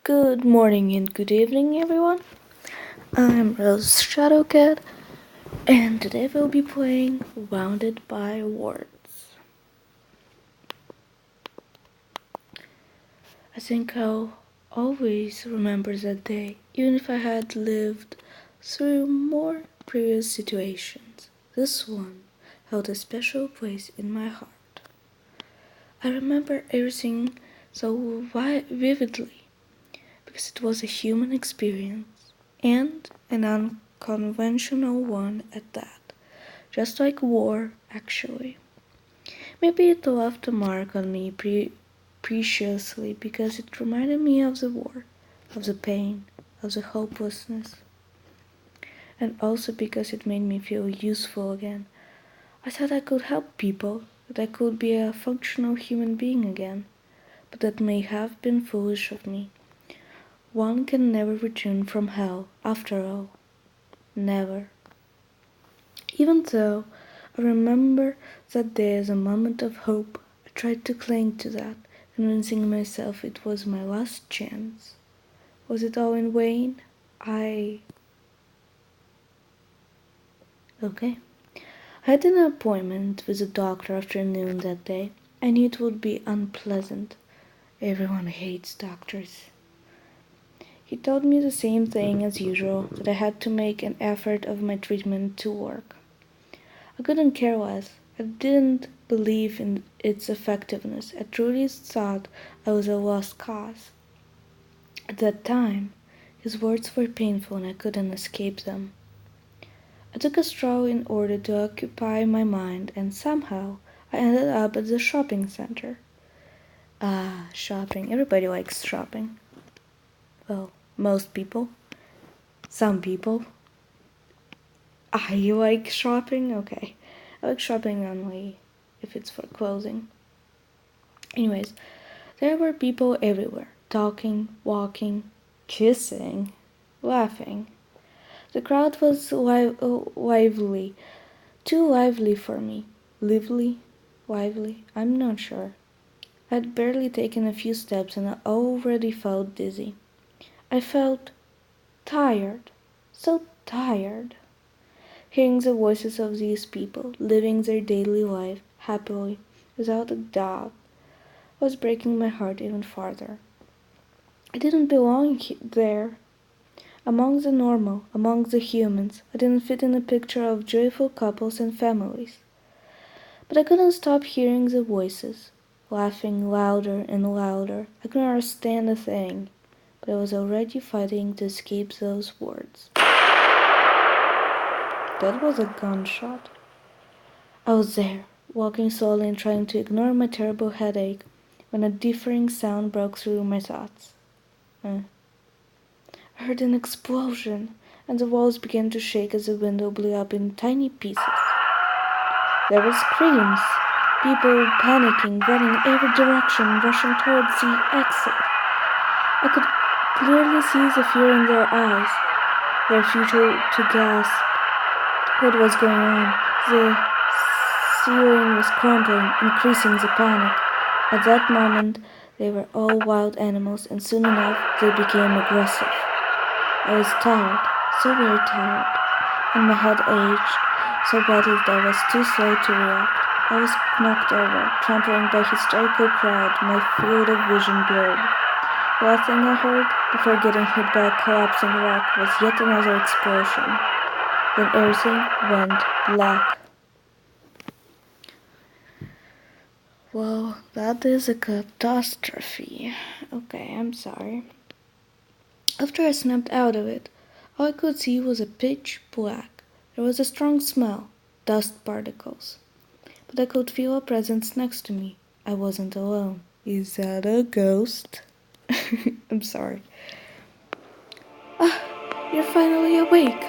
Good morning and good evening, everyone. I'm Rose Shadowcat, and today we'll be playing Wounded by Words. I think I'll always remember that day, even if I had lived through more previous situations. This one held a special place in my heart. I remember everything so vividly because it was a human experience and an unconventional one at that, just like war, actually. Maybe it left a mark on me preciously because it reminded me of the war, of the pain, of the hopelessness, and also because it made me feel useful again. I thought I could help people, that I could be a functional human being again, but that may have been foolish of me. One can never return from hell, after all. Never. Even though I remember that day as a moment of hope, I tried to cling to that, convincing myself it was my last chance. Was it all in vain? Okay. I had an appointment with a doctor after noon that day. I knew it would be unpleasant. Everyone hates doctors. He told me the same thing as usual, that I had to make an effort of my treatment to work. I couldn't care less. I didn't believe in its effectiveness. I truly thought I was a lost cause. At that time, his words were painful and I couldn't escape them. I took a stroll in order to occupy my mind, and somehow I ended up at the shopping center. Ah, shopping. Everybody likes shopping. Well, most people. Some people. I like shopping? Okay. I like shopping only if it's for clothing. Anyways, there were people everywhere, talking, walking, kissing, laughing. The crowd was lively, too lively for me. Lively? Lively? I'm not sure. I'd barely taken a few steps and I already felt dizzy. I felt tired, so tired. Hearing the voices of these people, living their daily life happily, without a doubt, was breaking my heart even farther. I didn't belong there. Among the normal, among the humans, I didn't fit in a picture of joyful couples and families. But I couldn't stop hearing the voices, laughing louder and louder. I couldn't understand a thing, but I was already fighting to escape those words. That was a gunshot. I was there, walking slowly and trying to ignore my terrible headache, when a differing sound broke through my thoughts. I heard an explosion, and the walls began to shake as the window blew up in tiny pieces. There were screams, people panicking, running every direction, rushing towards the exit. I could clearly see the fear in their eyes, their future to gasp. What was going on? The ceiling was crumbling, increasing the panic. At that moment, they were all wild animals, and soon enough they became aggressive. I was tired, so very tired, and my head ached so badly that I was too slow to react. I was knocked over, trampling by a hysterical crowd, my field of vision blurred. The last thing I heard, before getting hit by a collapsing rock, was yet another explosion. Then everything went black. Well, that is a catastrophe. Okay, I'm sorry. After I snapped out of it, all I could see was a pitch black. There was a strong smell, dust particles. But I could feel a presence next to me. I wasn't alone. Is that a ghost? I'm sorry. Ah, you're finally awake.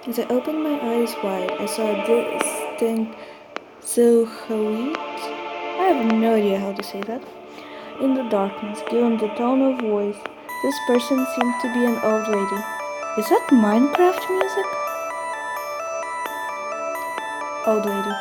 As I opened my eyes wide, I saw a distinct silhouette. I have no idea how to say that. In the darkness, given the tone of voice, this person seemed to be an old lady. Is that Minecraft music? Old lady.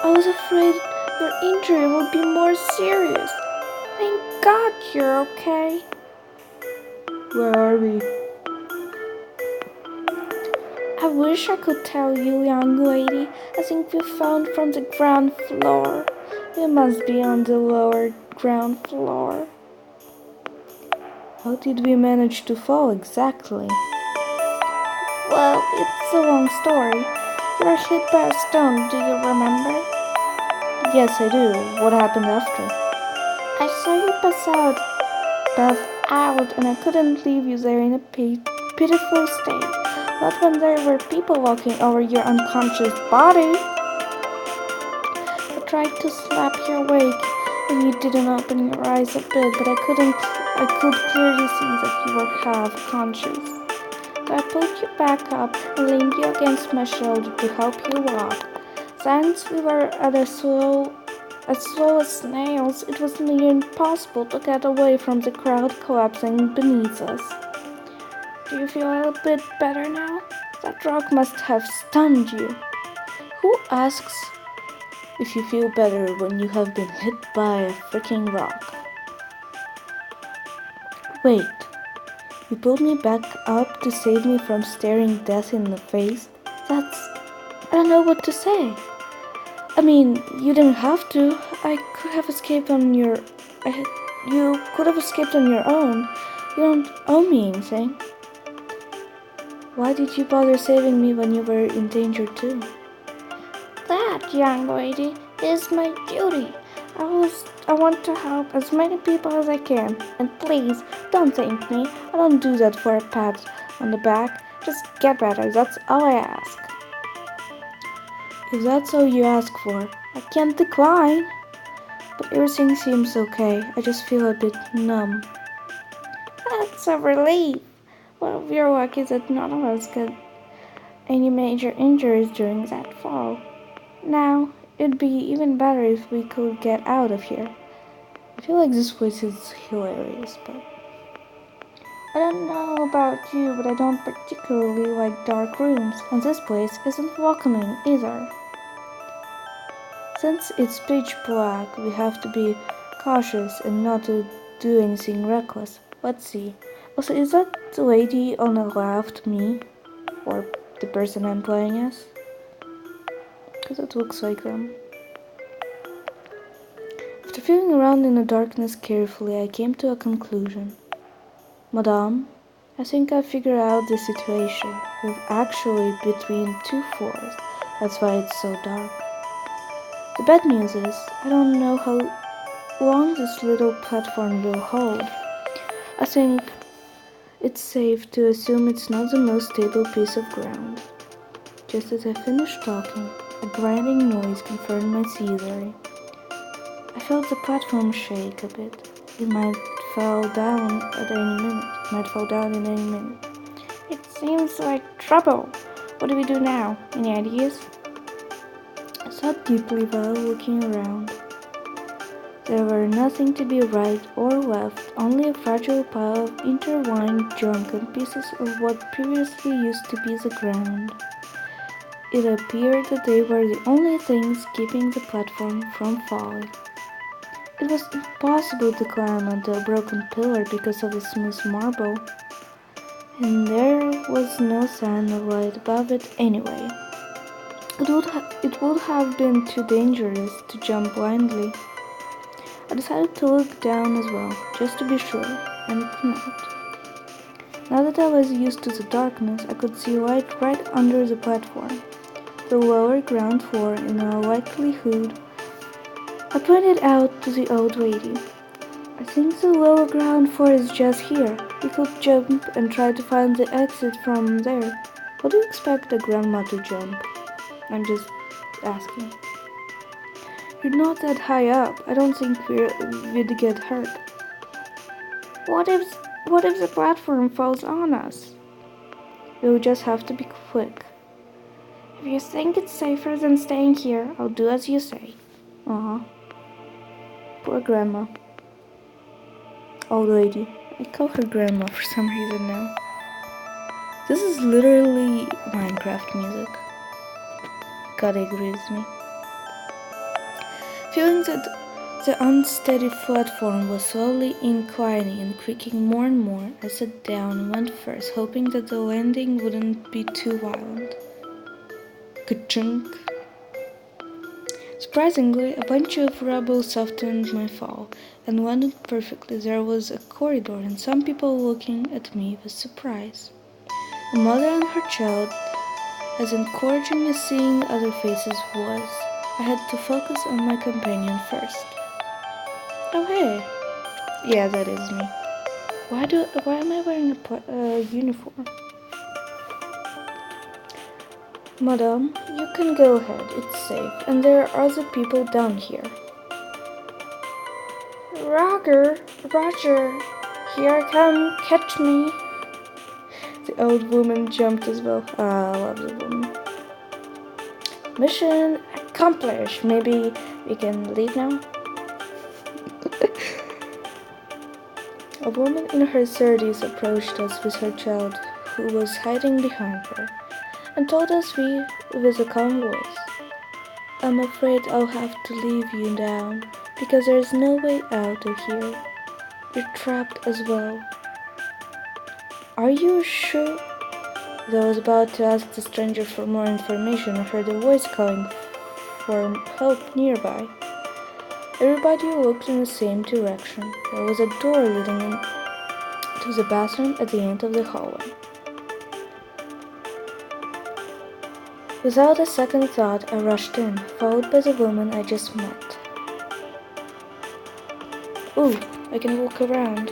I was afraid your injury would be more serious. Thank God you're okay. Where are we? I wish I could tell you, young lady. I think we found from the ground floor. We must be on the lower ground floor. How did we manage to fall exactly? Well, it's a long story. You were hit by a stone, do you remember? Yes, I do. What happened after? I saw you pass out, and I couldn't leave you there in a pitiful state. Not when there were people walking over your unconscious body. I tried to slap you awake, and you didn't open your eyes a bit, but I could clearly see that you were half conscious. So I pulled you back up and leaned you against my shoulder to help you walk. Since we were at as slow as snails, it was near impossible to get away from the crowd collapsing beneath us. Do you feel a bit better now? That rock must have stunned you. Who asks if you feel better when you have been hit by a freaking rock? Wait, you pulled me back up to save me from staring death in the face? I don't know what to say. I mean, you didn't have to. You could have escaped on your own. You don't owe me anything. Why did you bother saving me when you were in danger too? That, young lady, is my duty. I want to help as many people as I can. And please, don't thank me. I don't do that for a pat on the back. Just get better, that's all I ask. If that's all you ask for, I can't decline. But everything seems okay. I just feel a bit numb. That's a relief. Well, we're lucky that none of us got any major injuries during that fall. Now, it'd be even better if we could get out of here. I feel like this place is hilarious, but I don't know about you, but I don't particularly like dark rooms, and this place isn't welcoming either. Since it's pitch black, we have to be cautious and not to do anything reckless. Let's see. Also, is that the lady on the left me? Or the person I'm playing as? Because it looks like them. After feeling around in the darkness carefully, I came to a conclusion. Madame, I think I figured out the situation. We're actually between two floors. That's why it's so dark. The bad news is, I don't know how long this little platform will hold. I think it's safe to assume it's not the most stable piece of ground. Just as I finished talking, a grinding noise confirmed my theory. I felt the platform shake a bit. It might fall down in any minute. It seems like trouble. What do we do now? Any ideas? I thought deeply while looking around. There were nothing to be right or left, only a fragile pile of intertwined junk and pieces of what previously used to be the ground. It appeared that they were the only things keeping the platform from falling. It was impossible to climb onto a broken pillar because of the smooth marble, and there was no sign of light above it anyway. It would have been too dangerous to jump blindly. I decided to look down as well, just to be sure, and it came out. Now that I was used to the darkness, I could see light right under the platform, the lower ground floor in all likelihood. I pointed out to the old lady. I think the lower ground floor is just here. We could jump and try to find the exit from there. How do you expect a grandma to jump? I'm just asking. You're not that high up. I don't think we'd get hurt. What if the platform falls on us? We'll just have to be quick. If you think it's safer than staying here, I'll do as you say. Poor grandma. Old lady. I call her grandma for some reason now. This is literally Minecraft music. God agrees with me. Feeling that the unsteady platform was slowly inclining and creaking more and more, I sat down and went first, hoping that the landing wouldn't be too violent. Ka-chunk! Surprisingly, a bunch of rubble softened my fall and landed perfectly. There was a corridor and some people looking at me with surprise. A mother and her child, as encouraging as seeing other faces was. I had to focus on my companion first. Oh hey! Yeah, that is me. Why am I wearing a uniform? Madam, you can go ahead, it's safe, and there are other people down here. Roger, here I come, catch me. The old woman jumped as well. I love the woman. Mission accomplished. Maybe we can leave now? A woman in her 30s approached us with her child, who was hiding behind her, and told us with a calm voice, "I'm afraid I'll have to leave you down, because there's no way out of here. You're trapped as well." "Are you sure?" Though I was about to ask the stranger for more information, I heard a voice calling for help nearby. Everybody looked in the same direction. There was a door leading into the bathroom at the end of the hallway. Without a second thought, I rushed in, followed by the woman I just met. Ooh, I can walk around.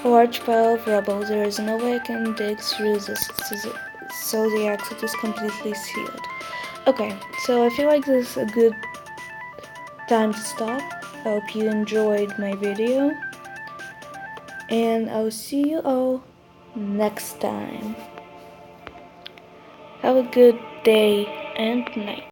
A large pile of rubble. There is no way I can dig through this, so the exit is completely sealed. Okay, so I feel like this is a good time to stop. I hope you enjoyed my video, and I'll see you all next time. Have a good day and night.